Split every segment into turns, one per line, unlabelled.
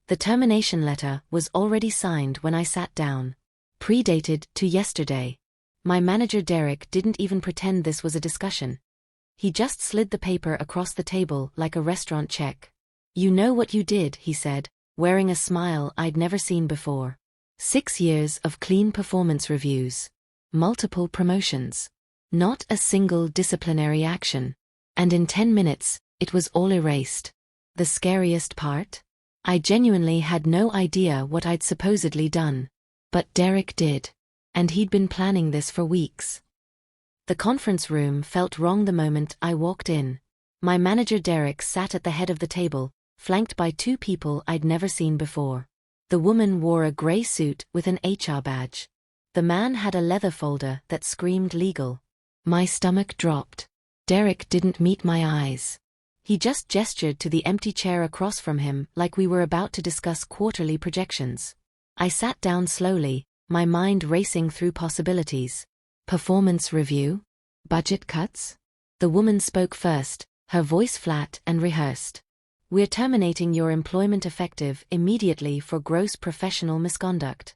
The termination letter was already signed when I sat down. Predated to yesterday. My manager Derek didn't even pretend this was a discussion. He just slid the paper across the table like a restaurant check. "You know what you did," he said, wearing a smile I'd never seen before. 6 years of clean performance reviews. Multiple promotions. Not a single disciplinary action. And in 10 minutes, it was all erased. The scariest part? I genuinely had no idea what I'd supposedly done. But Derek did. And he'd been planning this for weeks. The conference room felt wrong the moment I walked in. My manager Derek sat at the head of the table, flanked by 2 people I'd never seen before. The woman wore a gray suit with an HR badge. The man had a leather folder that screamed legal. My stomach dropped. Derek didn't meet my eyes. He just gestured to the empty chair across from him like we were about to discuss quarterly projections. I sat down slowly, my mind racing through possibilities. Performance review? Budget cuts? The woman spoke first, her voice flat and rehearsed. "We're terminating your employment effective immediately for gross professional misconduct."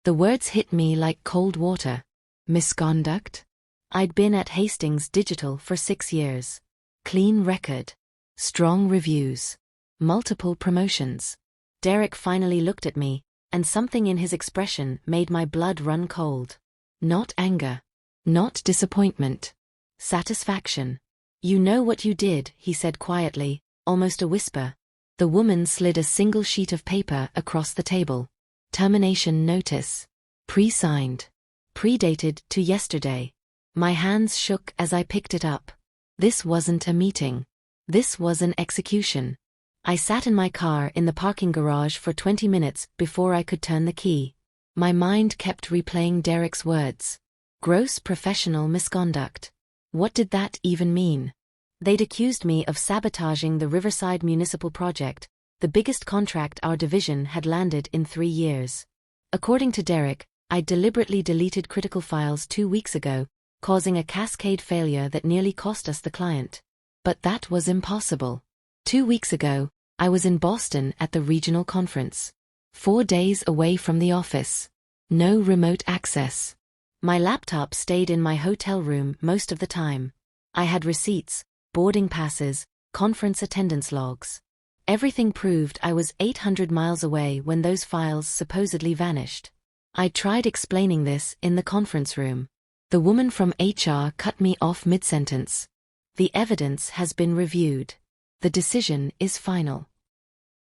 The words hit me like cold water. Misconduct? I'd been at Hastings Digital for 6 years. Clean record. Strong reviews. Multiple promotions. Derek finally looked at me, and something in his expression made my blood run cold. Not anger. Not disappointment. Satisfaction. "You know what you did," he said quietly, almost a whisper. The woman slid a single sheet of paper across the table. Termination notice. Pre-signed. Predated to yesterday. My hands shook as I picked it up. This wasn't a meeting. This was an execution. I sat in my car in the parking garage for 20 minutes before I could turn the key. My mind kept replaying Derek's words. Gross professional misconduct. What did that even mean? They'd accused me of sabotaging the Riverside Municipal Project, the biggest contract our division had landed in 3 years. According to Derek, I'd deliberately deleted critical files 2 weeks ago, causing a cascade failure that nearly cost us the client. But that was impossible. 2 weeks ago, I was in Boston at the regional conference. 4 days away from the office. No remote access. My laptop stayed in my hotel room most of the time. I had receipts, boarding passes, conference attendance logs. Everything proved I was 800 miles away when those files supposedly vanished. I tried explaining this in the conference room. The woman from HR cut me off mid-sentence. "The evidence has been reviewed. The decision is final."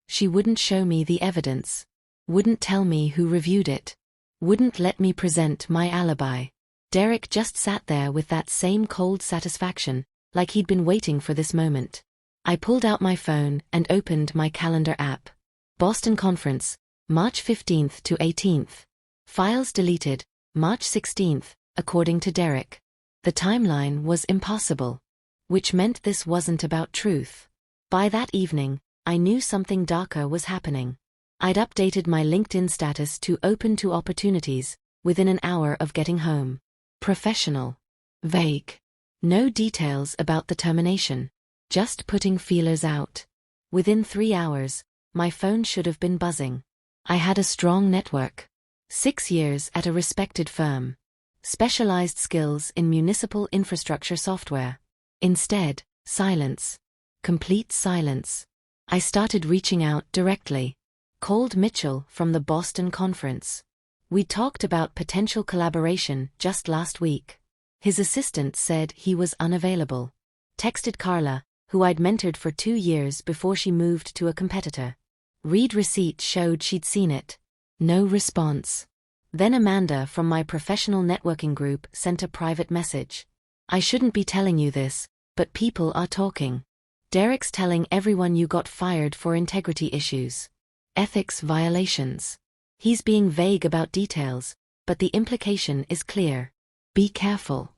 She wouldn't show me the evidence. Wouldn't tell me who reviewed it. Wouldn't let me present my alibi. Derek just sat there with that same cold satisfaction, like he'd been waiting for this moment. I pulled out my phone and opened my calendar app. Boston Conference, March 15th to 18th. Files deleted, March 16th, according to Derek. The timeline was impossible. Which meant this wasn't about truth. By that evening, I knew something darker was happening. I'd updated my LinkedIn status to open to opportunities, within an hour of getting home. Professional. Vague. No details about the termination. Just putting feelers out. Within 3 hours, my phone should have been buzzing. I had a strong network. 6 years at a respected firm. Specialized skills in municipal infrastructure software. Instead, silence. Complete silence. I started reaching out directly. Called Mitchell from the Boston conference. We talked about potential collaboration just last week. His assistant said he was unavailable. Texted Carla, who I'd mentored for 2 years before she moved to a competitor. Read receipt showed she'd seen it. No response. Then Amanda from my professional networking group sent a private message. "I shouldn't be telling you this, but people are talking. Derek's telling everyone you got fired for integrity issues. Ethics violations. He's being vague about details, but the implication is clear. Be careful."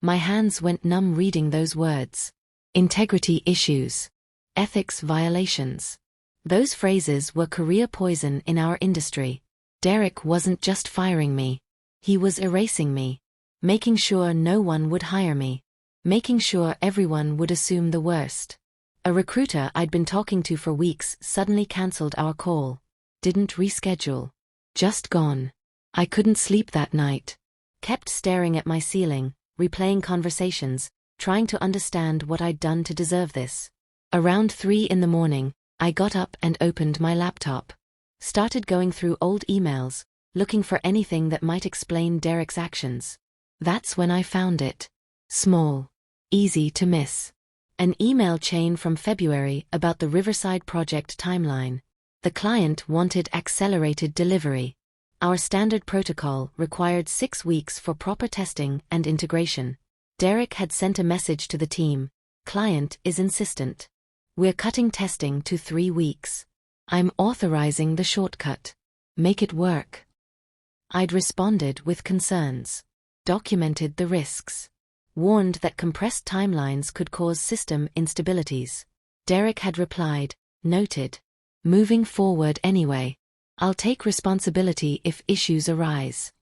My hands went numb reading those words. Integrity issues. Ethics violations. Those phrases were career poison in our industry. Derek wasn't just firing me. He was erasing me. Making sure no one would hire me. Making sure everyone would assume the worst. A recruiter I'd been talking to for weeks suddenly cancelled our call. Didn't reschedule. Just gone. I couldn't sleep that night. Kept staring at my ceiling, replaying conversations, trying to understand what I'd done to deserve this. Around 3 in the morning, I got up and opened my laptop. Started going through old emails, looking for anything that might explain Derek's actions. That's when I found it. Small. Easy to miss. An email chain from February about the Riverside project timeline. The client wanted accelerated delivery. Our standard protocol required 6 weeks for proper testing and integration. Derek had sent a message to the team. Client is insistent. We're cutting testing to 3 weeks. I'm authorizing the shortcut. Make it work. I'd responded with concerns. Documented the risks. Warned that compressed timelines could cause system instabilities. Derek had replied, noted. Moving forward anyway. I'll take responsibility if issues arise.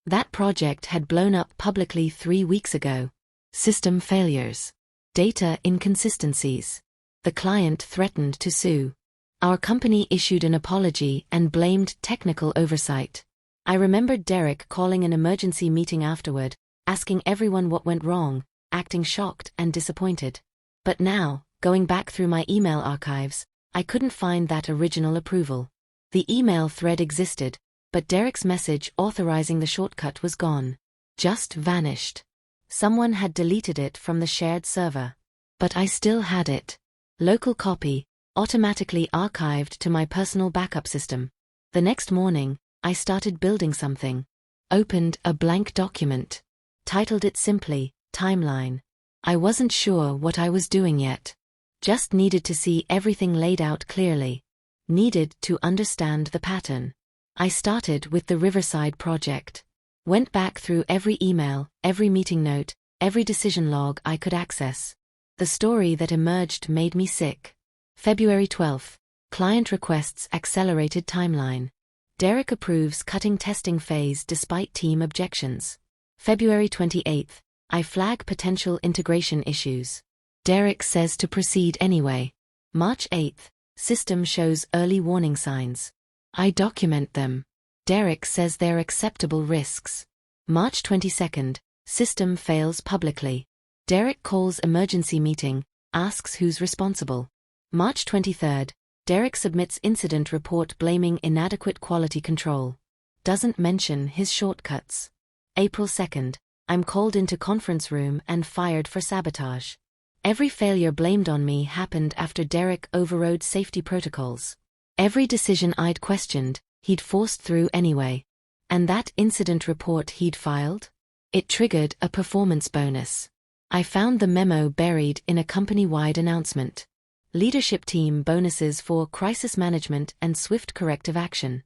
That project had blown up publicly 3 weeks ago. System failures. Data inconsistencies. The client threatened to sue. Our company issued an apology and blamed technical oversight. I remembered Derek calling an emergency meeting afterward, asking everyone what went wrong, acting shocked and disappointed. But now, going back through my email archives, I couldn't find that original approval. The email thread existed, but Derek's message authorizing the shortcut was gone. Just vanished. Someone had deleted it from the shared server. But I still had it. Local copy, automatically archived to my personal backup system. The next morning, I started building something. Opened a blank document. Titled it simply, Timeline. I wasn't sure what I was doing yet. Just needed to see everything laid out clearly. Needed to understand the pattern. I started with the Riverside project. Went back through every email, every meeting note, every decision log I could access. The story that emerged made me sick. February 12th. Client requests accelerated timeline. Derek approves cutting testing phase despite team objections. February 28th. I flag potential integration issues. Derek says to proceed anyway. March 8th. System shows early warning signs. I document them. Derek says they're acceptable risks. March 22nd. System fails publicly. Derek calls emergency meeting, asks who's responsible. March 23rd. Derek submits incident report blaming inadequate quality control. Doesn't mention his shortcuts. April 2nd. I'm called into conference room and fired for sabotage. Every failure blamed on me happened after Derek overrode safety protocols. Every decision I'd questioned, he'd forced through anyway. And that incident report he'd filed? It triggered a performance bonus. I found the memo buried in a company-wide announcement. Leadership team bonuses for crisis management and swift corrective action.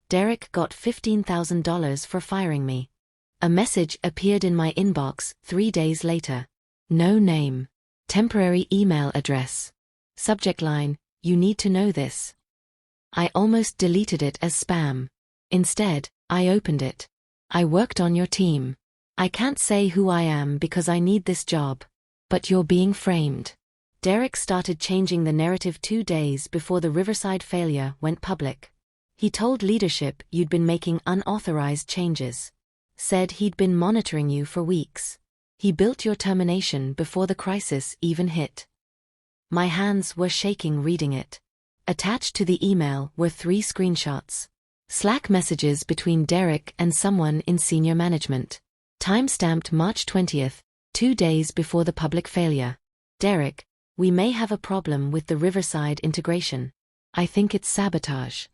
Derek got $15,000 for firing me. A message appeared in my inbox 3 days later. No name. Temporary email address. Subject line, you need to know this. I almost deleted it as spam. Instead, I opened it. I worked on your team. I can't say who I am because I need this job. But you're being framed. Derek started changing the narrative 2 days before the Riverside failure went public. He told leadership you'd been making unauthorized changes. Said he'd been monitoring you for weeks. He built your termination before the crisis even hit. My hands were shaking reading it. Attached to the email were 3 screenshots. Slack messages between Derek and someone in senior management. Timestamped March 20th, 2 days before the public failure. Derek, we may have a problem with the Riverside integration. I think it's sabotage.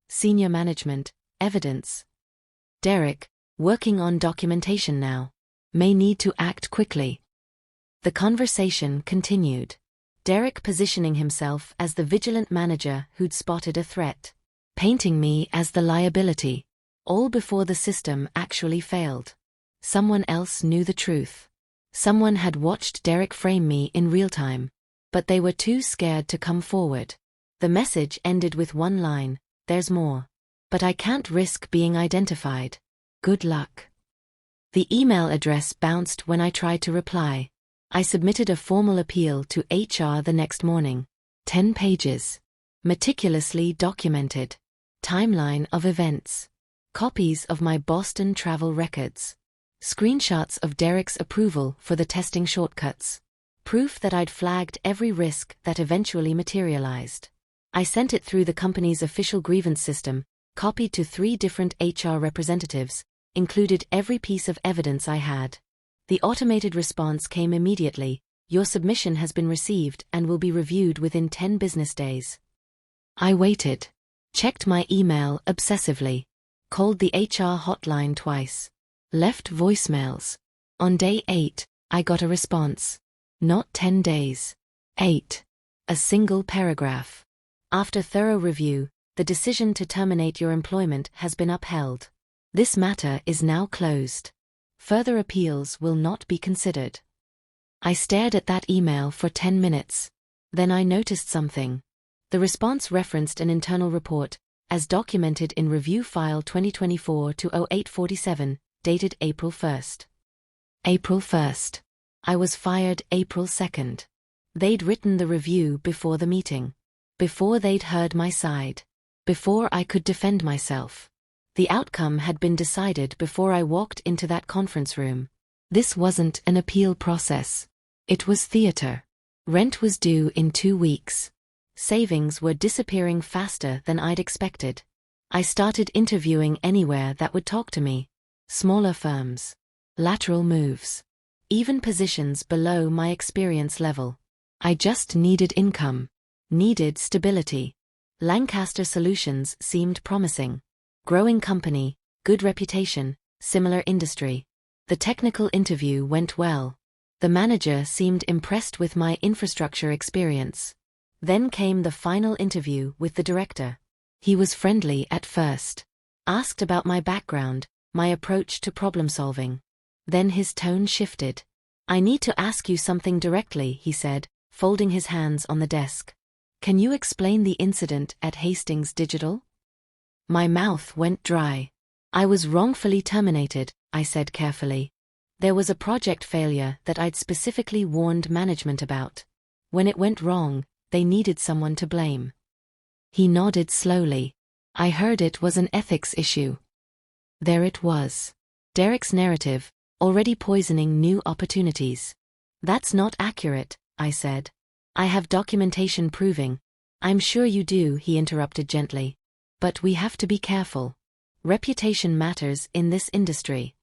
Senior management, evidence. Derek, working on documentation now. May need to act quickly. The conversation continued. Derek positioning himself as the vigilant manager who'd spotted a threat. Painting me as the liability. All before the system actually failed. Someone else knew the truth. Someone had watched Derek frame me in real time. But they were too scared to come forward. The message ended with one line, there's more. But I can't risk being identified. Good luck. The email address bounced when I tried to reply. I submitted a formal appeal to HR the next morning. 10 pages. Meticulously documented. Timeline of events. Copies of my Boston travel records. Screenshots of Derek's approval for the testing shortcuts. Proof that I'd flagged every risk that eventually materialized. I sent it through the company's official grievance system, copied to 3 different HR representatives, included every piece of evidence I had. The automated response came immediately: "Your submission has been received and will be reviewed within 10 business days." I waited. Checked my email obsessively. Called the HR hotline twice. Left voicemails. On day 8, I got a response. Not 10 days. 8. A single paragraph. After thorough review, the decision to terminate your employment has been upheld. This matter is now closed. Further appeals will not be considered. I stared at that email for 10 minutes. Then I noticed something. The response referenced an internal report, as documented in Review File 2024-0847, dated April 1st. April 1st. I was fired April 2nd. They'd written the review before the meeting. Before they'd heard my side. Before I could defend myself. The outcome had been decided before I walked into that conference room. This wasn't an appeal process. It was theater. Rent was due in 2 weeks. Savings were disappearing faster than I'd expected. I started interviewing anywhere that would talk to me. Smaller firms. Lateral moves. Even positions below my experience level. I just needed income. Needed stability. Lancaster Solutions seemed promising. Growing company, good reputation, similar industry. The technical interview went well. The manager seemed impressed with my infrastructure experience. Then came the final interview with the director. He was friendly at first. Asked about my background, my approach to problem solving. Then his tone shifted. "I need to ask you something directly," he said, folding his hands on the desk. "Can you explain the incident at Hastings Digital?" My mouth went dry. "I was wrongfully terminated," I said carefully. "There was a project failure that I'd specifically warned management about. When it went wrong, they needed someone to blame." He nodded slowly. "I heard it was an ethics issue." There it was. Derek's narrative, already poisoning new opportunities. "That's not accurate," I said. "I have documentation proving." "I'm sure you do," he interrupted gently. "But we have to be careful. Reputation matters in this industry."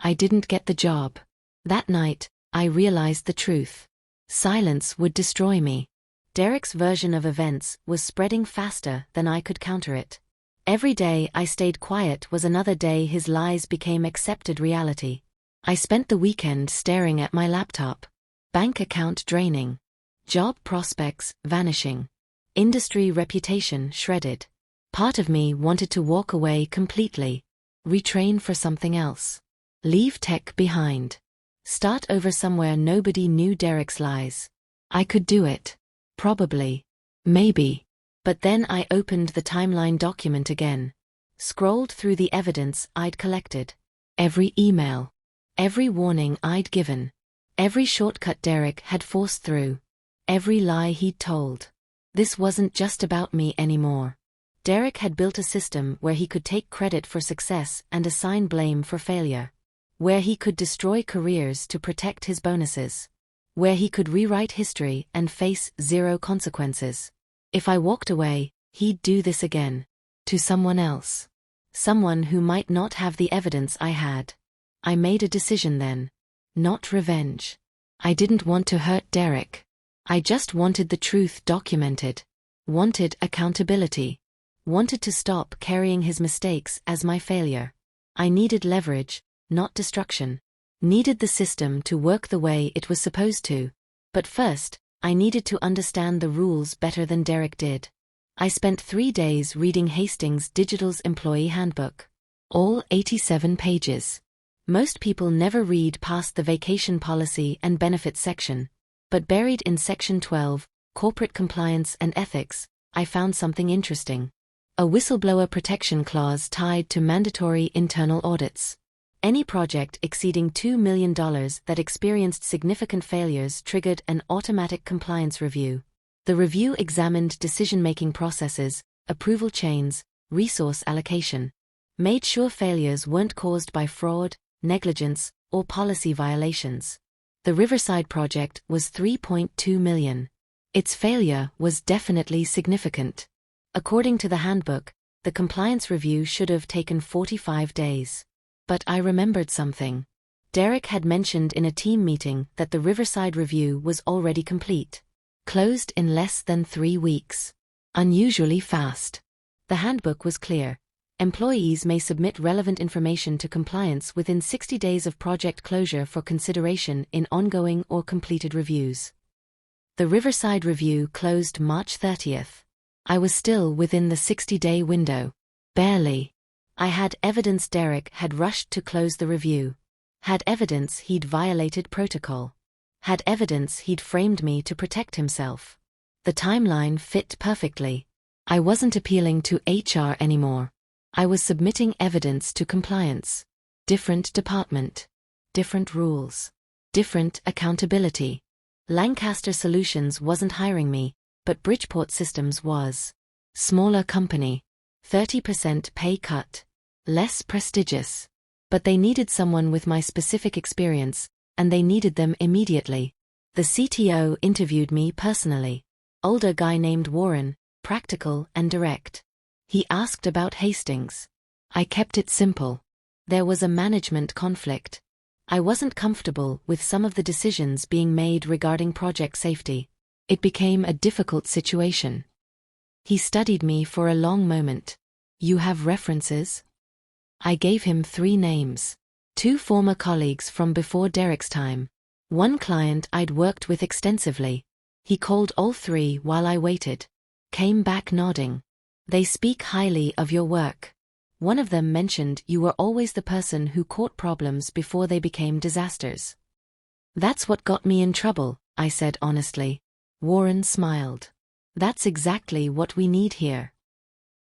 I didn't get the job. That night, I realized the truth. Silence would destroy me. Derek's version of events was spreading faster than I could counter it. Every day I stayed quiet was another day his lies became accepted reality. I spent the weekend staring at my laptop. Bank account draining. Job prospects vanishing. Industry reputation shredded. Part of me wanted to walk away completely. Retrain for something else. Leave tech behind. Start over somewhere nobody knew Derek's lies. I could do it. Probably. Maybe. But then I opened the timeline document again. Scrolled through the evidence I'd collected. Every email. Every warning I'd given. Every shortcut Derek had forced through. Every lie he'd told. This wasn't just about me anymore. Derek had built a system where he could take credit for success and assign blame for failure. Where he could destroy careers to protect his bonuses. Where he could rewrite history and face 0 consequences. If I walked away, he'd do this again. To someone else. Someone who might not have the evidence I had. I made a decision then. Not revenge. I didn't want to hurt Derek. I just wanted the truth documented. Wanted accountability. Wanted to stop carrying his mistakes as my failure. I needed leverage, not destruction. Needed the system to work the way it was supposed to. But first, I needed to understand the rules better than Derek did. I spent 3 days reading Hastings Digital's employee handbook. All 87 pages. Most people never read past the vacation policy and benefits section. But buried in Section 12, Corporate Compliance and Ethics, I found something interesting. A whistleblower protection clause tied to mandatory internal audits. Any project exceeding $2 million that experienced significant failures triggered an automatic compliance review. The review examined decision-making processes, approval chains, resource allocation, made sure failures weren't caused by fraud, negligence, or policy violations. The Riverside project was $3.2 million. Its failure was definitely significant. According to the handbook, the compliance review should have taken 45 days. But I remembered something. Derek had mentioned in a team meeting that the Riverside review was already complete. Closed in less than 3 weeks. Unusually fast. The handbook was clear. Employees may submit relevant information to compliance within 60 days of project closure for consideration in ongoing or completed reviews. The Riverside review closed March 30th. I was still within the 60-day window. Barely. I had evidence Derek had rushed to close the review. Had evidence he'd violated protocol. Had evidence he'd framed me to protect himself. The timeline fit perfectly. I wasn't appealing to HR anymore. I was submitting evidence to compliance. Different department. Different rules. Different accountability. Lancaster Solutions wasn't hiring me, but Bridgeport Systems was. Smaller company. 30% pay cut. Less prestigious. But they needed someone with my specific experience, and they needed them immediately. The CTO interviewed me personally. Older guy named Warren, practical and direct. He asked about Hastings. I kept it simple. There was a management conflict. I wasn't comfortable with some of the decisions being made regarding project safety. It became a difficult situation. He studied me for a long moment. You have references? I gave him 3 names. 2 former colleagues from before Derek's time. 1 client I'd worked with extensively. He called all 3 while I waited. Came back nodding. They speak highly of your work. One of them mentioned you were always the person who caught problems before they became disasters. That's what got me in trouble, I said honestly. Warren smiled. That's exactly what we need here.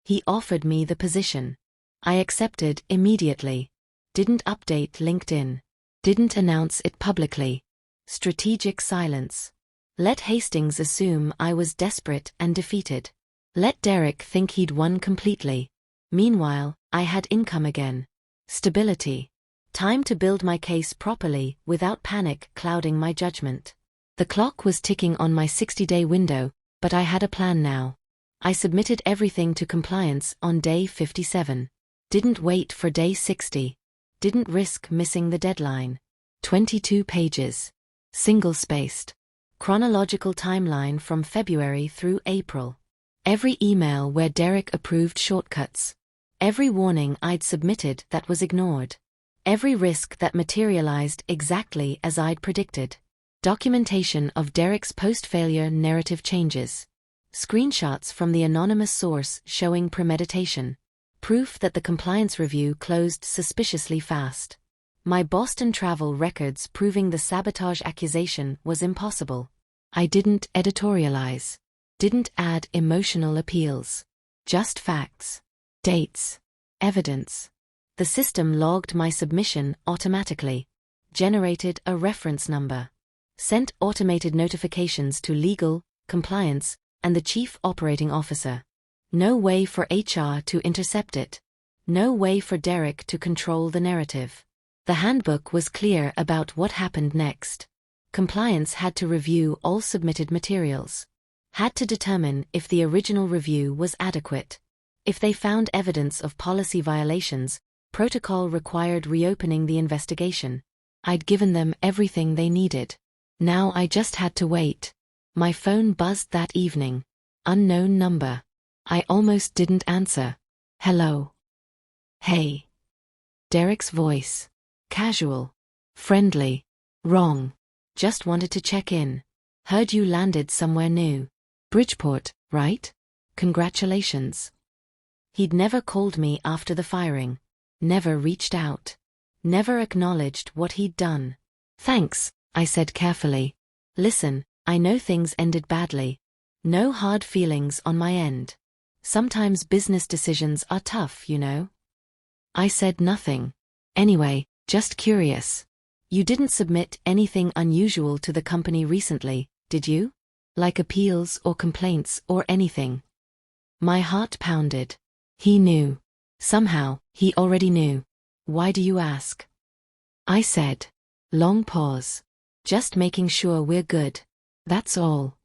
He offered me the position. I accepted immediately. Didn't update LinkedIn. Didn't announce it publicly. Strategic silence. Let Hastings assume I was desperate and defeated. Let Derek think he'd won completely. Meanwhile, I had income again. Stability. Time to build my case properly without panic clouding my judgment. The clock was ticking on my 60-day window, but I had a plan now. I submitted everything to compliance on day 57. Didn't wait for day 60. Didn't risk missing the deadline. 22 pages. Single-spaced. Chronological timeline from February through April. Every email where Derek approved shortcuts. Every warning I'd submitted that was ignored. Every risk that materialized exactly as I'd predicted. Documentation of Derek's post-failure narrative changes. Screenshots from the anonymous source showing premeditation. Proof that the compliance review closed suspiciously fast. My Boston travel records proving the sabotage accusation was impossible. I didn't editorialize. Didn't add emotional appeals. Just facts. Dates. Evidence. The system logged my submission automatically. Generated a reference number. Sent automated notifications to legal, compliance, and the chief operating officer. No way for HR to intercept it. No way for Derek to control the narrative. The handbook was clear about what happened next. Compliance had to review all submitted materials. Had to determine if the original review was adequate. If they found evidence of policy violations, protocol required reopening the investigation. I'd given them everything they needed. Now I just had to wait. My phone buzzed that evening. Unknown number. I almost didn't answer. Hello. Hey. Derek's voice. Casual. Friendly. Wrong. Just wanted to check in. Heard you landed somewhere new. Bridgeport, right? Congratulations. He'd never called me after the firing. Never reached out. Never acknowledged what he'd done. Thanks, I said carefully. Listen, I know things ended badly. No hard feelings on my end. Sometimes business decisions are tough, you know. I said nothing. Anyway, Just curious. You didn't submit anything unusual to the company recently, did you? Like appeals or complaints or anything? My heart pounded. He knew. Somehow, he already knew. Why do you ask? I said. Long pause. Just making sure we're good. That's all.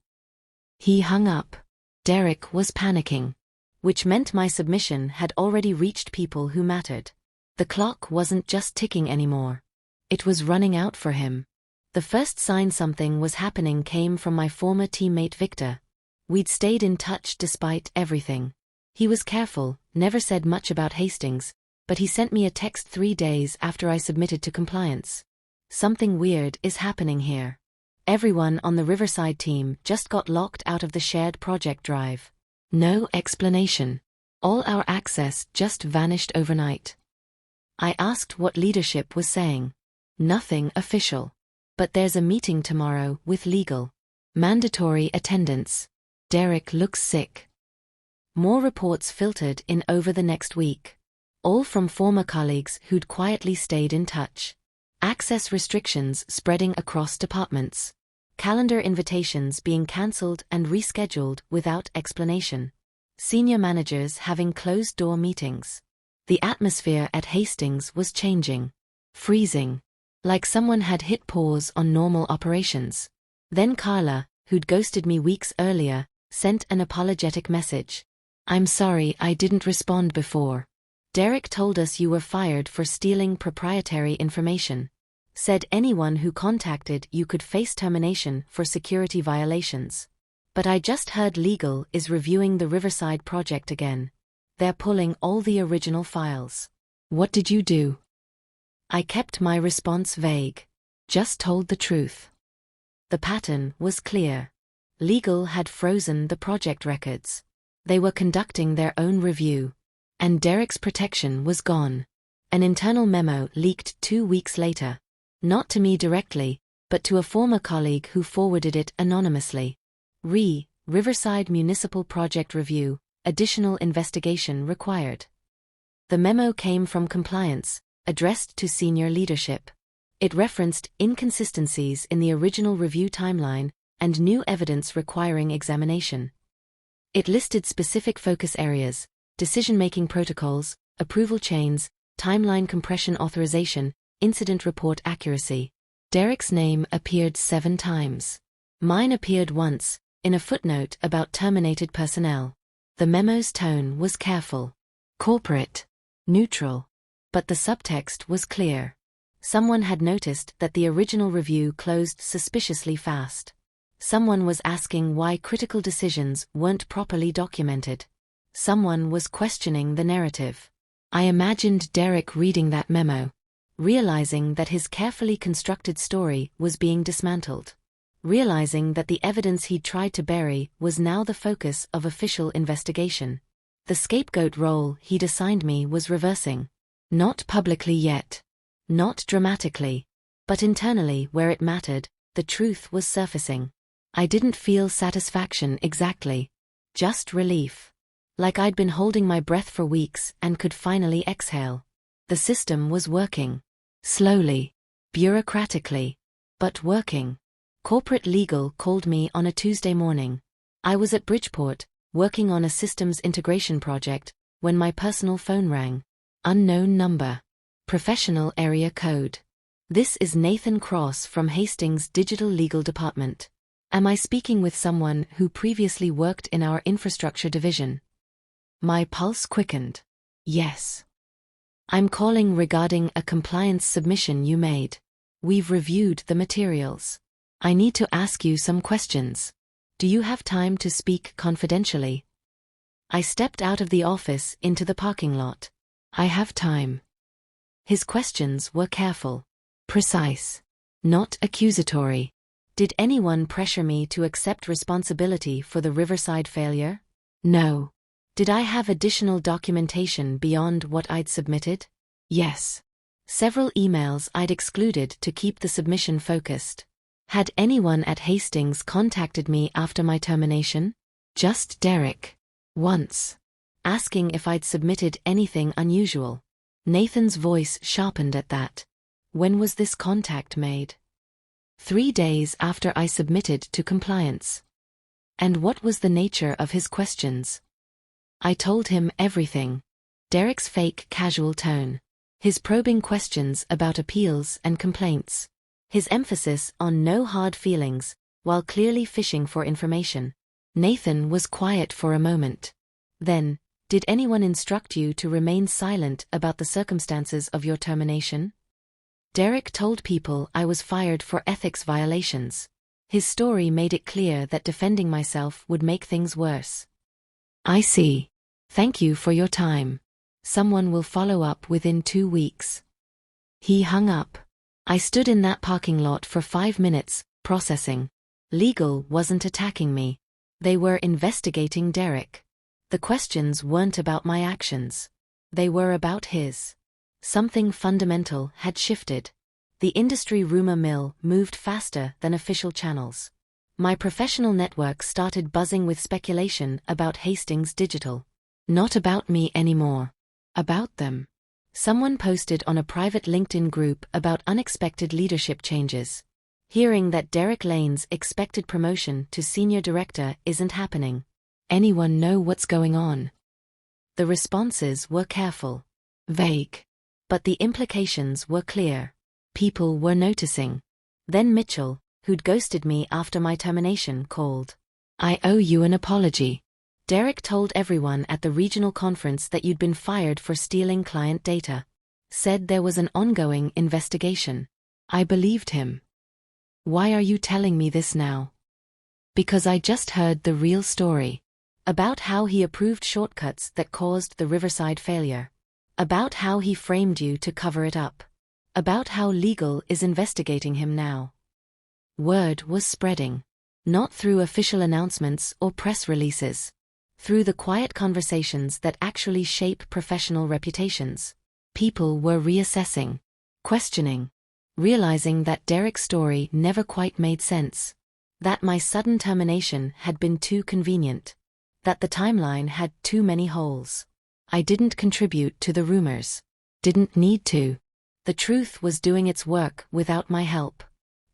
He hung up. Derek was panicking. Which meant my submission had already reached people who mattered. The clock wasn't just ticking anymore. It was running out for him. The first sign something was happening came from my former teammate Victor. We'd stayed in touch despite everything. He was careful, never said much about Hastings, but he sent me a text 3 days after I submitted to compliance. Something weird is happening here. Everyone on the Riverside team just got locked out of the shared project drive. No explanation. All our access just vanished overnight. I asked what leadership was saying. Nothing official. But there's a meeting tomorrow with legal. Mandatory attendance. Derek looks sick. More reports filtered in over the next week. All from former colleagues who'd quietly stayed in touch. Access restrictions spreading across departments. Calendar invitations being cancelled and rescheduled without explanation. Senior managers having closed-door meetings. The atmosphere at Hastings was changing. Freezing. Like someone had hit pause on normal operations. Then Carla, who'd ghosted me weeks earlier, sent an apologetic message. I'm sorry I didn't respond before. Derek told us you were fired for stealing proprietary information. Said anyone who contacted you could face termination for security violations. But I just heard legal is reviewing the Riverside project again. They're pulling all the original files. What did you do? I kept my response vague. Just told the truth. The pattern was clear. Legal had frozen the project records. They were conducting their own review. And Derek's protection was gone. An internal memo leaked 2 weeks later. Not to me directly, but to a former colleague who forwarded it anonymously. Riverside Municipal Project Review, additional investigation required. The memo came from compliance, addressed to senior leadership. It referenced inconsistencies in the original review timeline and new evidence requiring examination. It listed specific focus areas, decision-making protocols, approval chains, timeline compression authorization, incident report accuracy. Derek's name appeared 7 times. Mine appeared once, in a footnote about terminated personnel. The memo's tone was careful. Corporate. Neutral. But the subtext was clear. Someone had noticed that the original review closed suspiciously fast. Someone was asking why critical decisions weren't properly documented. Someone was questioning the narrative. I imagined Derek reading that memo, realizing that his carefully constructed story was being dismantled. Realizing that the evidence he'd tried to bury was now the focus of official investigation. The scapegoat role he'd assigned me was reversing. Not publicly yet. Not dramatically. But internally where it mattered, the truth was surfacing. I didn't feel satisfaction exactly. Just relief. Like I'd been holding my breath for weeks and could finally exhale. The system was working. Slowly. Bureaucratically. But working. Corporate legal called me on a Tuesday morning. I was at Bridgeport, working on a systems integration project, when my personal phone rang. Unknown number. Professional area code. This is Nathan Cross from Hastings Digital Legal Department. Am I speaking with someone who previously worked in our infrastructure division? My pulse quickened. Yes. I'm calling regarding a compliance submission you made. We've reviewed the materials. I need to ask you some questions. Do you have time to speak confidentially? I stepped out of the office into the parking lot. I have time. His questions were careful. Precise. Not accusatory. Did anyone pressure me to accept responsibility for the Riverside failure? No. Did I have additional documentation beyond what I'd submitted? Yes. Several emails I'd excluded to keep the submission focused. Had anyone at Hastings contacted me after my termination? Just Derek. Once. Asking if I'd submitted anything unusual. Nathan's voice sharpened at that. When was this contact made? 3 days after I submitted to compliance. And what was the nature of his questions? I told him everything. Derek's fake casual tone. His probing questions about appeals and complaints. His emphasis on no hard feelings, while clearly fishing for information. Nathan was quiet for a moment. Then, did anyone instruct you to remain silent about the circumstances of your termination? Derek told people I was fired for ethics violations. His story made it clear that defending myself would make things worse. I see. Thank you for your time. Someone will follow up within 2 weeks. He hung up. I stood in that parking lot for 5 minutes, processing. Legal wasn't attacking me. They were investigating Derek. The questions weren't about my actions. They were about his. Something fundamental had shifted. The industry rumor mill moved faster than official channels. My professional network started buzzing with speculation about Hastings Digital. Not about me anymore. About them. Someone posted on a private LinkedIn group about unexpected leadership changes. Hearing that Derek Lane's expected promotion to senior director isn't happening. Anyone know what's going on? The responses were careful. Vague. But the implications were clear. People were noticing. Then Mitchell, who'd ghosted me after my termination, called. I owe you an apology. Derek told everyone at the regional conference that you'd been fired for stealing client data. Said there was an ongoing investigation. I believed him. Why are you telling me this now? Because I just heard the real story. About how he approved shortcuts that caused the Riverside failure. About how he framed you to cover it up. About how legal is investigating him now. Word was spreading. Not through official announcements or press releases. Through the quiet conversations that actually shape professional reputations. People were reassessing, questioning, realizing that Derek's story never quite made sense. That my sudden termination had been too convenient. That the timeline had too many holes. I didn't contribute to the rumors. Didn't need to. The truth was doing its work without my help.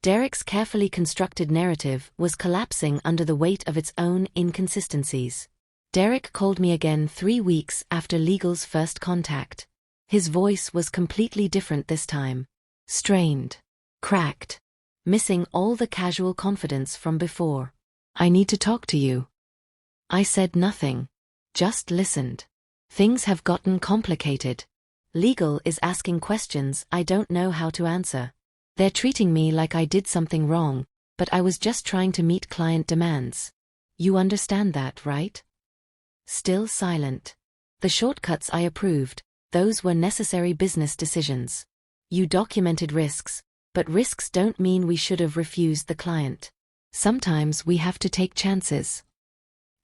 Derek's carefully constructed narrative was collapsing under the weight of its own inconsistencies. Derek called me again 3 weeks after legal's first contact. His voice was completely different this time. Strained. Cracked. Missing all the casual confidence from before. I need to talk to you. I said nothing. Just listened. Things have gotten complicated. Legal is asking questions I don't know how to answer. They're treating me like I did something wrong, but I was just trying to meet client demands. You understand that, right? Still silent. The shortcuts I approved, those were necessary business decisions. You documented risks, but risks don't mean we should have refused the client. Sometimes we have to take chances.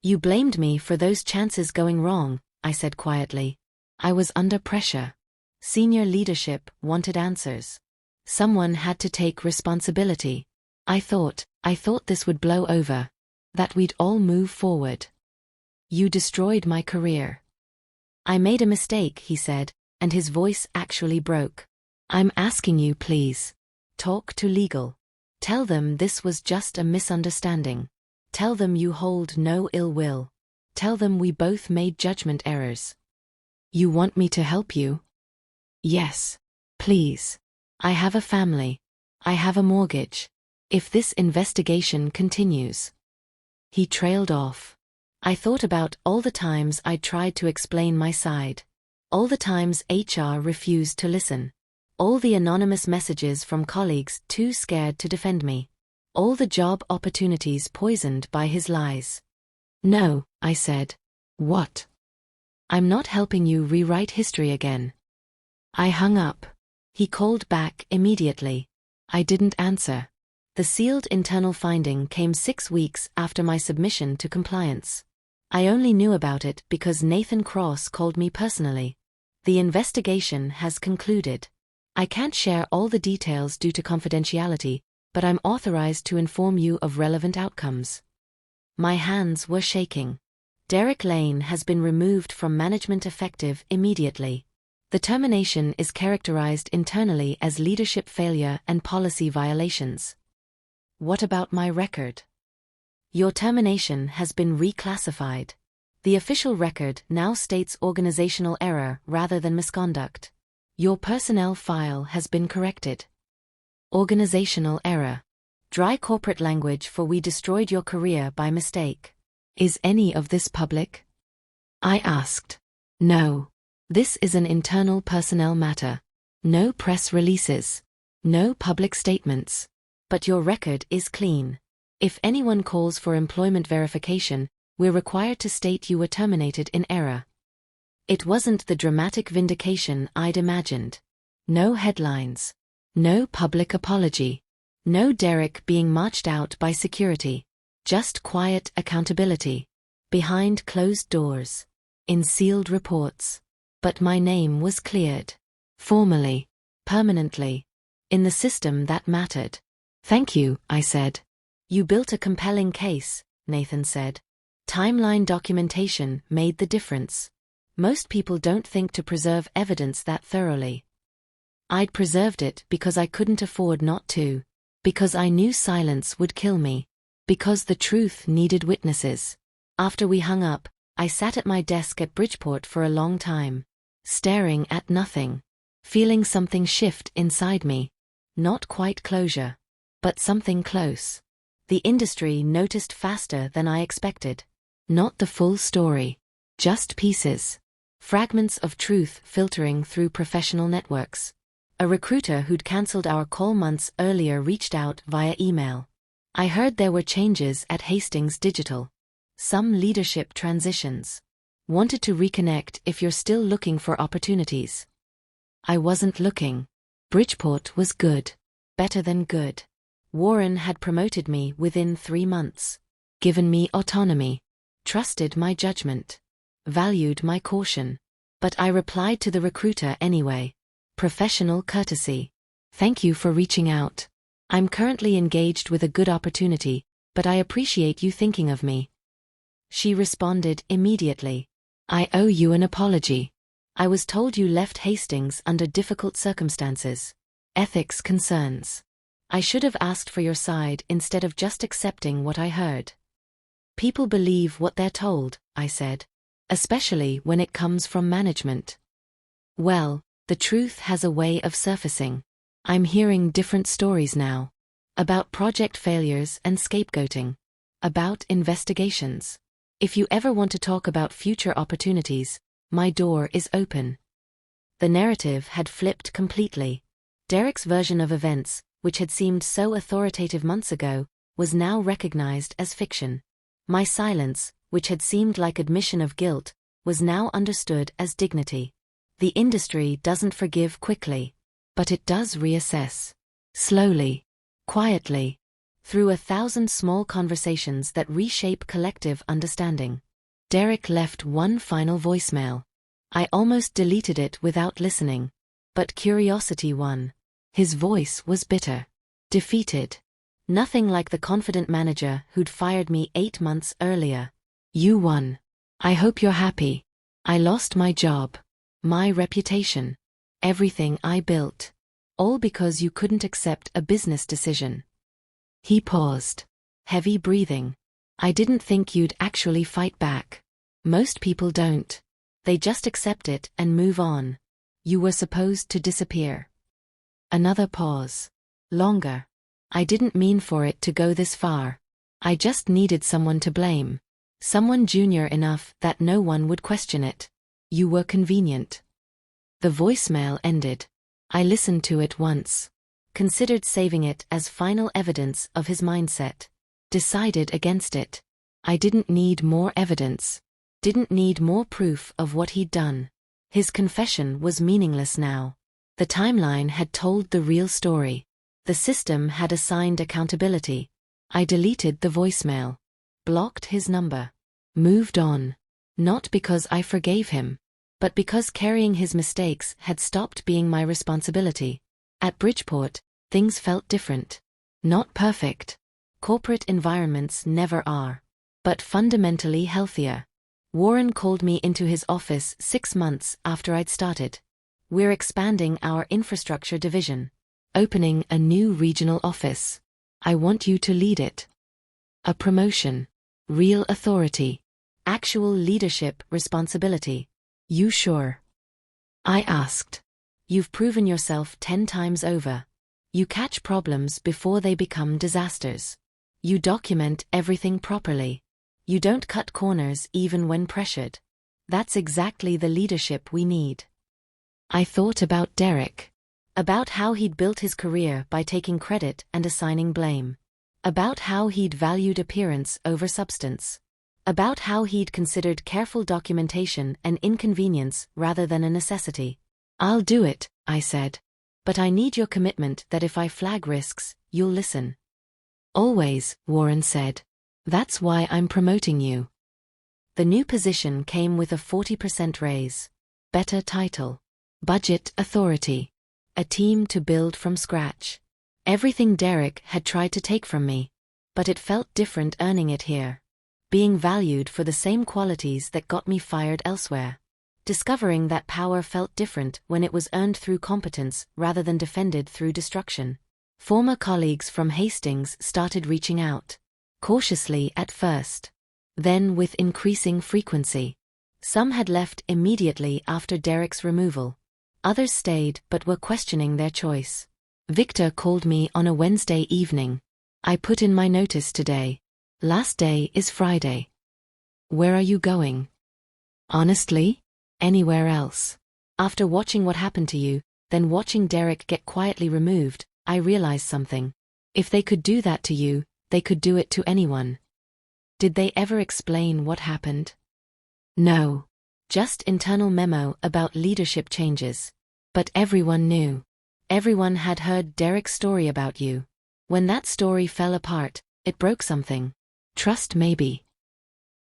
You blamed me for those chances going wrong, I said quietly. I was under pressure. Senior leadership wanted answers. Someone had to take responsibility. I thought this would blow over. That we'd all move forward. You destroyed my career. I made a mistake, he said, and his voice actually broke. I'm asking you, please. Talk to legal. Tell them this was just a misunderstanding. Tell them you hold no ill will. Tell them we both made judgment errors. You want me to help you? Yes. Please. I have a family. I have a mortgage. If this investigation continues. He trailed off. I thought about all the times I tried to explain my side. All the times HR refused to listen. All the anonymous messages from colleagues too scared to defend me. All the job opportunities poisoned by his lies. No, I said. What? I'm not helping you rewrite history again. I hung up. He called back immediately. I didn't answer. The sealed internal finding came 6 weeks after my submission to compliance. I only knew about it because Nathan Cross called me personally. The investigation has concluded. I can't share all the details due to confidentiality, but I'm authorized to inform you of relevant outcomes. My hands were shaking. Derek Lane has been removed from management effective immediately. The termination is characterized internally as leadership failure and policy violations. What about my record? Your termination has been reclassified. The official record now states organizational error rather than misconduct. Your personnel file has been corrected. Organizational error. Dry corporate language for we destroyed your career by mistake. Is any of this public? I asked. No. This is an internal personnel matter. No press releases. No public statements. But your record is clean. If anyone calls for employment verification, we're required to state you were terminated in error. It wasn't the dramatic vindication I'd imagined. No headlines. No public apology. No Derek being marched out by security. Just quiet accountability. Behind closed doors. In sealed reports. But my name was cleared. Formally. Permanently. In the system that mattered. Thank you, I said. You built a compelling case, Nathan said. Timeline documentation made the difference. Most people don't think to preserve evidence that thoroughly. I'd preserved it because I couldn't afford not to. Because I knew silence would kill me. Because the truth needed witnesses. After we hung up, I sat at my desk at Bridgeport for a long time. Staring at nothing. Feeling something shift inside me. Not quite closure. But something close. The industry noticed faster than I expected. Not the full story. Just pieces. Fragments of truth filtering through professional networks. A recruiter who'd cancelled our call months earlier reached out via email. I heard there were changes at Hastings Digital. Some leadership transitions. Wanted to reconnect if you're still looking for opportunities. I wasn't looking. Bridgeport was good. Better than good. Warren had promoted me within 3 months. Given me autonomy. Trusted my judgment. Valued my caution. But I replied to the recruiter anyway. Professional courtesy. Thank you for reaching out. I'm currently engaged with a good opportunity, but I appreciate you thinking of me. She responded immediately. I owe you an apology. I was told you left Hastings under difficult circumstances. Ethics concerns. I should have asked for your side instead of just accepting what I heard. People believe what they're told, I said. Especially when it comes from management. Well, the truth has a way of surfacing. I'm hearing different stories now. About project failures and scapegoating. About investigations. If you ever want to talk about future opportunities, my door is open. The narrative had flipped completely. Derek's version of events, which had seemed so authoritative months ago, was now recognized as fiction. My silence, which had seemed like admission of guilt, was now understood as dignity. The industry doesn't forgive quickly. But it does reassess. Slowly. Quietly. Through 1,000 small conversations that reshape collective understanding. Derek left one final voicemail. I almost deleted it without listening. But curiosity won. His voice was bitter. Defeated. Nothing like the confident manager who'd fired me 8 months earlier. You won. I hope you're happy. I lost my job. My reputation. Everything I built. All because you couldn't accept a business decision. He paused. Heavy breathing. I didn't think you'd actually fight back. Most people don't. They just accept it and move on. You were supposed to disappear. Another pause. Longer. I didn't mean for it to go this far. I just needed someone to blame. Someone junior enough that no one would question it. You were convenient. The voicemail ended. I listened to it once. Considered saving it as final evidence of his mindset. Decided against it. I didn't need more evidence. Didn't need more proof of what he'd done. His confession was meaningless now. The timeline had told the real story. The system had assigned accountability. I deleted the voicemail. Blocked his number. Moved on. Not because I forgave him. But because carrying his mistakes had stopped being my responsibility. At Bridgeport, things felt different. Not perfect. Corporate environments never are. But fundamentally healthier. Warren called me into his office 6 months after I'd started. We're expanding our infrastructure division. Opening a new regional office. I want you to lead it. A promotion. Real authority. Actual leadership responsibility. You sure? I asked. You've proven yourself 10 times over. You catch problems before they become disasters. You document everything properly. You don't cut corners even when pressured. That's exactly the leadership we need. I thought about Derek. About how he'd built his career by taking credit and assigning blame. About how he'd valued appearance over substance. About how he'd considered careful documentation an inconvenience rather than a necessity. I'll do it, I said. But I need your commitment that if I flag risks, you'll listen. Always, Warren said. That's why I'm promoting you. The new position came with a 40% raise. Better title. Budget authority. A team to build from scratch. Everything Derek had tried to take from me. But it felt different earning it here. Being valued for the same qualities that got me fired elsewhere. Discovering that power felt different when it was earned through competence rather than defended through destruction. Former colleagues from Hastings started reaching out. Cautiously at first. Then with increasing frequency. Some had left immediately after Derek's removal. Others stayed but were questioning their choice. Victor called me on a Wednesday evening. I put in my notice today. Last day is Friday. Where are you going? Honestly? Anywhere else. After watching what happened to you, then watching Derek get quietly removed, I realized something. If they could do that to you, they could do it to anyone. Did they ever explain what happened? No. Just internal memo about leadership changes. But everyone knew. Everyone had heard Derek's story about you. When that story fell apart, it broke something. Trust maybe.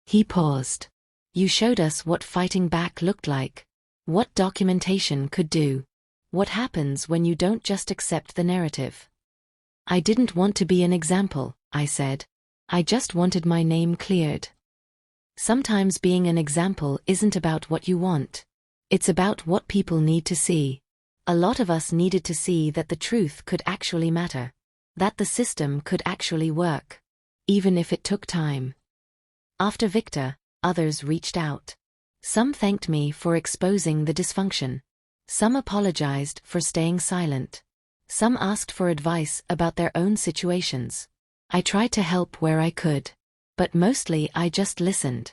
He paused. You showed us what fighting back looked like. What documentation could do. What happens when you don't just accept the narrative. I didn't want to be an example, I said. I just wanted my name cleared. Sometimes being an example isn't about what you want. It's about what people need to see. A lot of us needed to see that the truth could actually matter. That the system could actually work. Even if it took time. After Victor, others reached out. Some thanked me for exposing the dysfunction. Some apologized for staying silent. Some asked for advice about their own situations. I tried to help where I could. But mostly I just listened.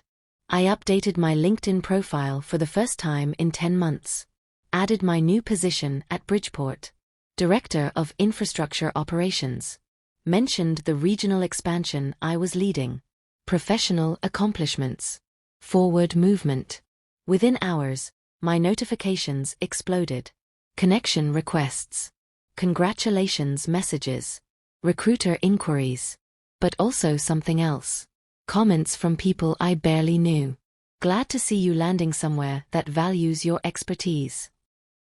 I updated my LinkedIn profile for the first time in 10 months. Added my new position at Bridgeport. Director of Infrastructure Operations. Mentioned the regional expansion I was leading. Professional accomplishments. Forward movement. Within hours, my notifications exploded. Connection requests. Congratulations messages. Recruiter inquiries. But also something else. Comments from people I barely knew. Glad to see you landing somewhere that values your expertise.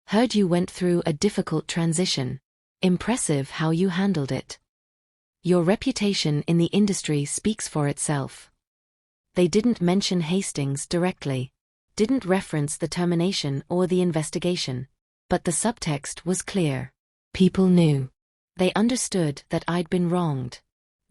Heard you went through a difficult transition. Impressive how you handled it. Your reputation in the industry speaks for itself. They didn't mention Hastings directly. Didn't reference the termination or the investigation. But the subtext was clear. People knew. They understood that I'd been wronged.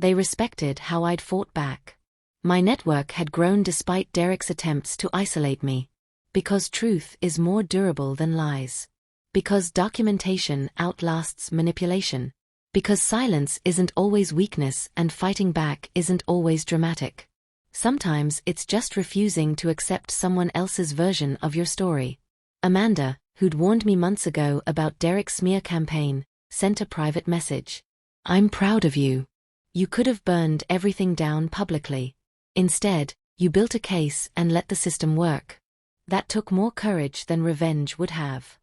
They respected how I'd fought back. My network had grown despite Derek's attempts to isolate me. Because truth is more durable than lies. Because documentation outlasts manipulation. Because silence isn't always weakness and fighting back isn't always dramatic. Sometimes it's just refusing to accept someone else's version of your story. Amanda, who'd warned me months ago about Derek's smear campaign, sent a private message. I'm proud of you. You could have burned everything down publicly. Instead, you built a case and let the system work. That took more courage than revenge would have.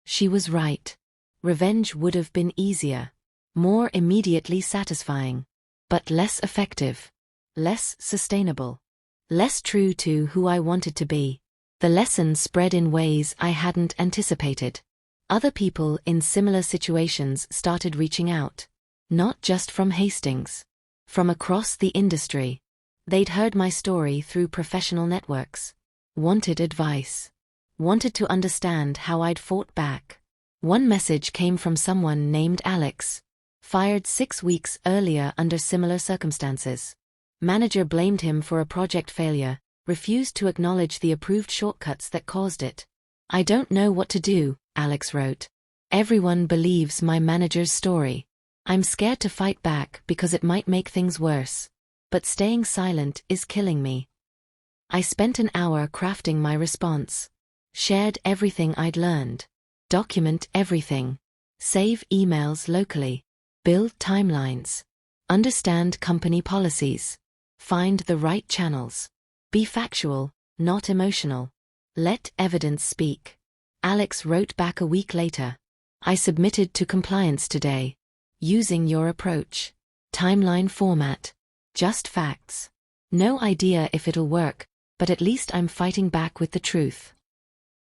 She was right. Revenge would have been easier. More immediately satisfying. But less effective. Less sustainable. Less true to who I wanted to be. The lesson spread in ways I hadn't anticipated. Other people in similar situations started reaching out. Not just from Hastings. From across the industry. They'd heard my story through professional networks. Wanted advice. wanted to understand how I'd fought back. One message came from someone named Alex. Fired 6 weeks earlier under similar circumstances. Manager blamed him for a project failure, refused to acknowledge the approved shortcuts that caused it. "I don't know what to do," Alex wrote. "Everyone believes my manager's story. I'm scared to fight back because it might make things worse. But staying silent is killing me." I spent an hour crafting my response. Shared everything I'd learned. Document everything. Save emails locally. Build timelines. Understand company policies. Find the right channels. Be factual, not emotional. Let evidence speak. Alex wrote back a week later. "I submitted to compliance today. Using your approach. Timeline format. Just facts. No idea if it'll work, but at least I'm fighting back with the truth."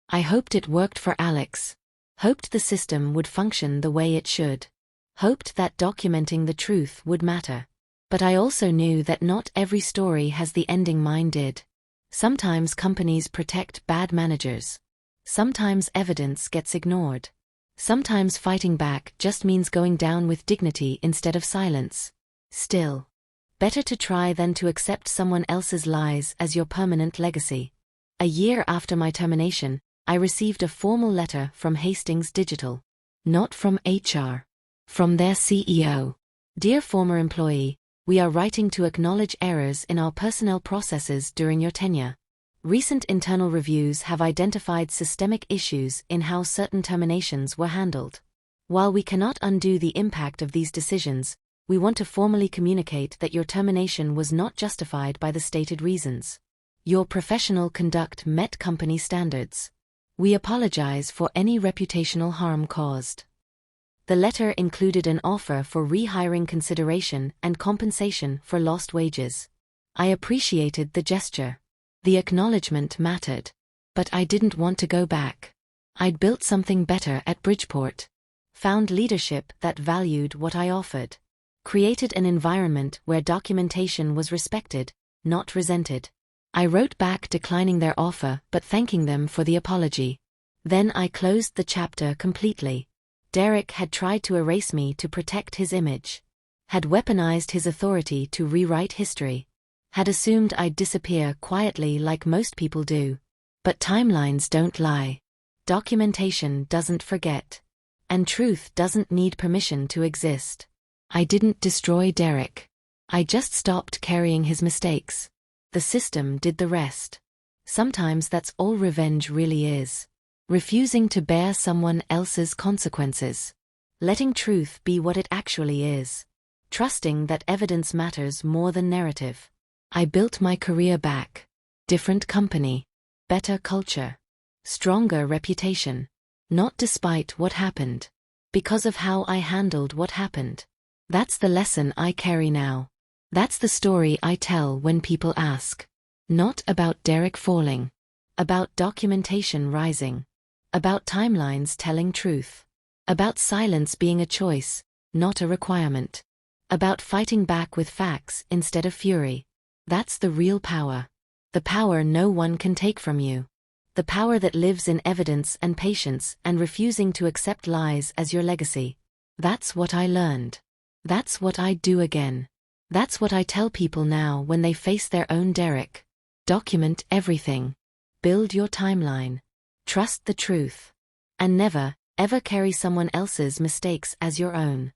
I hoped it worked for Alex. Hoped the system would function the way it should. Hoped that documenting the truth would matter. But I also knew that not every story has the ending mine did. Sometimes companies protect bad managers. Sometimes evidence gets ignored. Sometimes fighting back just means going down with dignity instead of silence. Still, better to try than to accept someone else's lies as your permanent legacy. A year after my termination, I received a formal letter from Hastings Digital. Not from HR. From their CEO. "Dear former employee, we are writing to acknowledge errors in our personnel processes during your tenure. Recent internal reviews have identified systemic issues in how certain terminations were handled. While we cannot undo the impact of these decisions, we want to formally communicate that your termination was not justified by the stated reasons. Your professional conduct met company standards. We apologize for any reputational harm caused." The letter included an offer for rehiring consideration and compensation for lost wages. I appreciated the gesture. The acknowledgement mattered. But I didn't want to go back. I'd built something better at Bridgeport. Found leadership that valued what I offered. Created an environment where documentation was respected, not resented. I wrote back declining their offer but thanking them for the apology. Then I closed the chapter completely. Derek had tried to erase me to protect his image. Had weaponized his authority to rewrite history. Had assumed I'd disappear quietly like most people do. But timelines don't lie. Documentation doesn't forget. And truth doesn't need permission to exist. I didn't destroy Derek. I just stopped carrying his mistakes. The system did the rest. Sometimes that's all revenge really is. Refusing to bear someone else's consequences. Letting truth be what it actually is. Trusting that evidence matters more than narrative. I built my career back. Different company. Better culture. Stronger reputation. Not despite what happened. Because of how I handled what happened. That's the lesson I carry now. That's the story I tell when people ask. Not about Derek falling. About documentation rising. About timelines telling truth. About silence being a choice, not a requirement. About fighting back with facts instead of fury. That's the real power. The power no one can take from you. The power that lives in evidence and patience and refusing to accept lies as your legacy. That's what I learned. That's what I do again. That's what I tell people now when they face their own Derek. Document everything. Build your timeline. Trust the truth. And never, ever carry someone else's mistakes as your own.